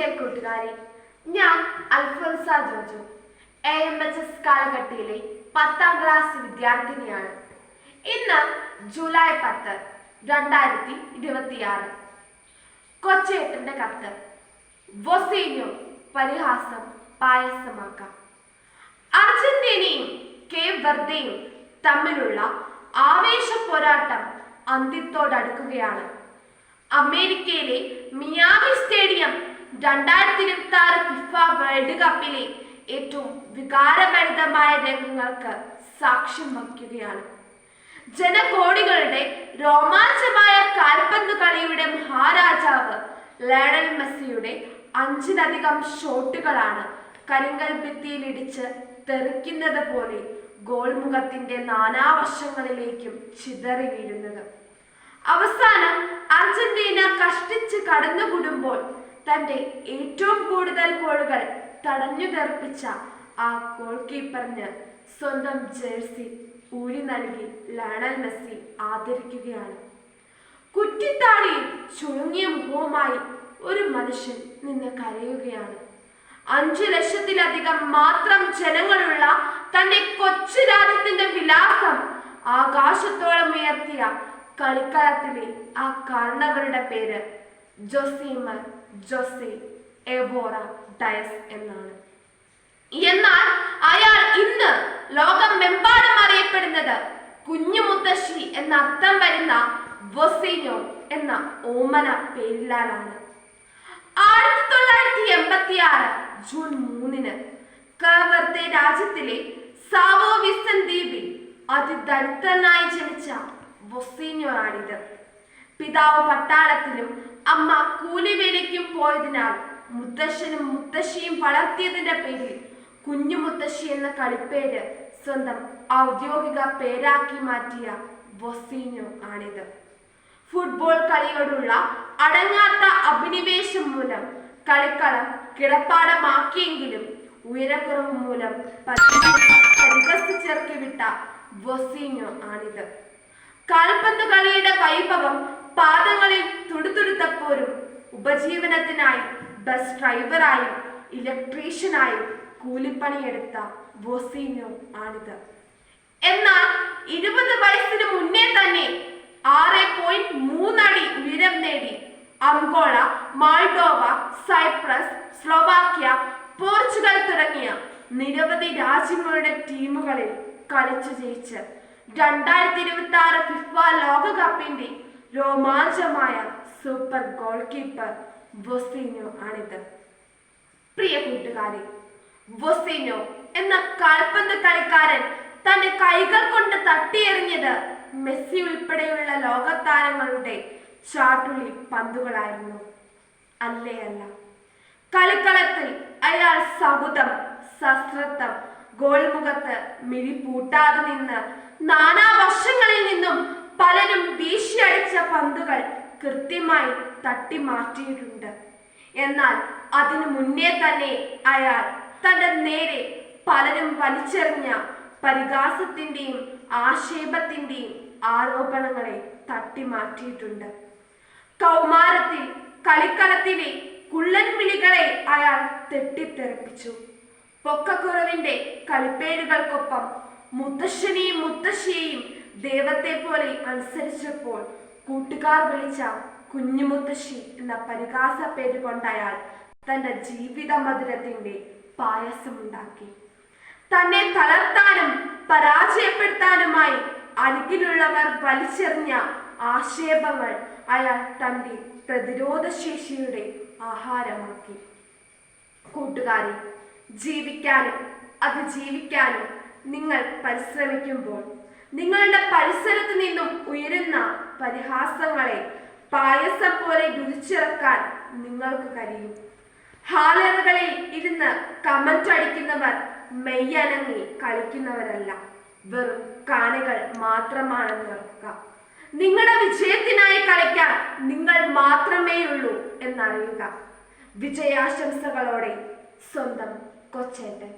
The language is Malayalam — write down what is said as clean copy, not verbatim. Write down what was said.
പ്രിയ കൂട്ടുകാരെ, ഞാൻ അൽഫോൻസ ജോജു AMHS കാലഘട്ടത്തിലെ 10ാം ക്ലാസ് വിദ്യാർത്ഥിനിയാണ്. ഇന്ന് ജൂലൈ 10, 2026. കൊച്ചേട്ടന്റെ കത്ത്. വൊസീഞ്ഞോ പരിഹാസം പായസമാക്കാം. അർജന്റീനയും കേപ്പ് വെർദെയും തമ്മിലുള്ള ആവേശ പോരാട്ടം അന്ത്യത്തോടടുക്കുകയാണ്. അമേരിക്കയിലെ മിയാമി സ്റ്റേഡിയം 2026 ഫിഫ വേൾഡ് കപ്പിലെ ഏറ്റവും വികാരഭരിതമായ രംഗങ്ങൾക്ക് സാക്ഷ്യം വഹിക്കുകയാണ്. ജനകോടികളുടെ രോമാഞ്ചമായ കാൽപന്ത് കളിയുടെ മഹാരാജാവ് ലയണൽ മെസ്സിയുടെ 5ലധികം ഷോട്ടുകളാണ് കരിങ്കൽ ഭിത്തിയിലിടിച്ച് തെറിക്കുന്നത് പോലെ ഗോൾമുഖത്തിന്റെ നാനാവശങ്ങളിലേക്കും ചിതറി വീഴുന്നത്. അവസാനം അർജന്റീന കഷ്ടിച്ച് കടന്നുകൂടുമ്പോൾ തന്റെ ഏറ്റവും കൂടുതൽ ഗോളുകൾ തടഞ്ഞു തെറിപ്പിച്ച ആ ഗോൾ കീപ്പറിന് സ്വന്തം ജേഴ്സി ഊരി നൽകി ലയണൽ മെസ്സി ആദരിക്കുകയാണ്. കുറ്റിത്താടിയും ചുളുങ്ങിയ മുഖവുമായി ഒരു മനുഷ്യൻ നിന്ന് കരയുകയാണ്. 5 ലക്ഷത്തിലധികം മാത്രം ജനങ്ങളുള്ള തന്റെ കൊച്ചു രാജ്യത്തിന്റെ വിലാസം ആകാശത്തോളം ഉയർത്തിയ കളിക്കളത്തിലെ ആ കാരണവരുടെ പേര് ജോസിമർ ജോസെ എവോറ ഡയസ് എന്നാണ്. എന്നാൽ അയാൾ ഇന്ന് ലോകമെമ്പാടും അറിയപ്പെടുന്നത് കുഞ്ഞു മുത്തശ്ശി എന്ന അർത്ഥം വരുന്ന വൊസീഞ്ഞോ എന്ന ഓമന പേരിലാണ്. 1986 ജൂൺ 3 കേപ്പ് രാജ്യത്തിലെ സാവോ വിസൻ ദ്വീപിൽ അതിദരിദ്രനായി ജനിച്ച വൊസീഞ്ഞോ ആണിത്. പിതാവ് പട്ടാളത്തിലും അമ്മ കൂലിവേലയ്ക്കും പോയതിനാൽ മുത്തശ്ശനും മുത്തശ്ശിയും വളർത്തിയതിന്റെ പേരിൽ കുഞ്ഞു മുത്തശ്ശി എന്ന കളിപ്പേര് സ്വന്തം ഔദ്യോഗിക പേരാക്കി മാറ്റിയ വൊസീഞ്ഞോ ആണിത്. ഫുട്ബോൾ കളിയോടുള്ള അടങ്ങാത്ത അഭിനിവേശം മൂലം കളിക്കളം കിടപ്പാടമാക്കിയെങ്കിലും ഉയരക്കുറവ് മൂലം പരിഹസിച്ചിറക്കി വിട്ട വൊസീഞ്ഞോ ആണിത്. കാൽപന്ത് കളിയുടെ വൈഭവം പാദങ്ങളിൽ തുടുതുടുത്തപ്പോഴും ഉപജീവനത്തിനായി ബസ് ഡ്രൈവറായും ഇലക്ട്രീഷ്യനായും കൂലിപ്പണിയെടുത്ത വൊസീഞ്ഞോ ആണിത്. എന്നാൽ 20 വയസ്സിന് മുന്നേ തന്നെ 6.3 അടി ഉയരം നേടി അംഗോള, മാൾഡോവ, സൈപ്രസ്, സ്ലോവാക്യ, പോർച്ചുഗൽ തുടങ്ങിയ നിരവധി രാജ്യങ്ങളുടെ ടീമുകളിൽ കളിച്ചു ജയിച്ച് 2026 ഫിഫ ലോകകപ്പിന്റെ രോമാഞ്ചമായ സൂപ്പർ ഗോൾ കീപ്പർ വൊസീഞ്ഞോ ആണിത്. പ്രിയ കൂട്ടുകാരെ, വൊസീഞ്ഞോ എന്ന കാൽപന്ത് കളിക്കാരൻ തന്റെ കൈകൾ കൊണ്ട് തട്ടിയെറിഞ്ഞത് മെസ്സി ഉൾപ്പെടെയുള്ള ലോകതാരങ്ങളുടെ ചാട്ടുളി പന്തുകളായിരുന്നു. അല്ലേ അല്ല. കളിക്കളത്തിൽ അയാൾ സൗഹൃദം, സശ്രദ്ധം, ഗോൾമുഖത്ത് മിഴിപൂട്ടാതെ നിന്ന് നാനാവശങ്ങളിൽ നിന്നും പലരും വീശിയടിച്ച പന്തുകൾ കൃത്യമായി തട്ടി മാറ്റിയിട്ടുണ്ട്. എന്നാൽ അതിനു മുന്നേ തന്നെ അയാൾ തന്റെ നേരെ പലരും വലിച്ചെറിഞ്ഞ പരിഹാസത്തിന്റെയും ആക്ഷേപത്തിന്റെയും ആരോപണങ്ങളെ തട്ടി മാറ്റിയിട്ടുണ്ട്. കൗമാരത്തിൽ കളിക്കളത്തിലെ കുള്ളൻ വിളികളെ അയാൾ തെറ്റിത്തെറിപ്പിച്ചു. പൊക്കക്കുറവിന്റെ കളിപ്പേരുകൾക്കൊപ്പം മുത്തശ്ശനെയും മുത്തശ്ശിയെയും ദൈവത്തെ പോലെ അനുസരിച്ചപ്പോൾ കൂട്ടുകാർ വിളിച്ച കുഞ്ഞു മുത്തശ്ശി എന്ന പരിഹാസ പേര് കൊണ്ടയാൾ തന്റെ ജീവിത മധുരത്തിന്റെ പായസമുണ്ടാക്കി. തന്നെ തളർത്താനും പരാജയപ്പെടുത്താനുമായി അരികിലുള്ളവർ വലിച്ചെറിഞ്ഞ ആക്ഷേപങ്ങൾ അയാൾ തന്റെ പ്രതിരോധശേഷിയുടെ ആഹാരമാക്കി. കൂട്ടുകാരെ, ജീവിക്കാനും അതിജീവിക്കാനും നിങ്ങൾ പരിശ്രമിക്കുമ്പോൾ നിങ്ങളുടെ പരിസരത്ത് നിന്നും ഉയരുന്ന പരിഹാസങ്ങളെ പായസം പോലെ രുചിച്ചിറക്കാൻ നിങ്ങൾക്ക് കഴിയും. ഹാലറുകളിൽ ഇരുന്ന് കമന്റ് അടിക്കുന്നവർ മെയ്യനങ്ങി കളിക്കുന്നവരല്ല, വെറും കാണികൾ മാത്രമാണെന്ന് ഓർക്കുക. നിങ്ങളുടെ വിജയത്തിനായി കളിക്കാൻ നിങ്ങൾ മാത്രമേയുള്ളൂ എന്നറിയുക. വിജയാശംസകളോടെ സ്വന്തം കൊച്ചേട്ടൻ.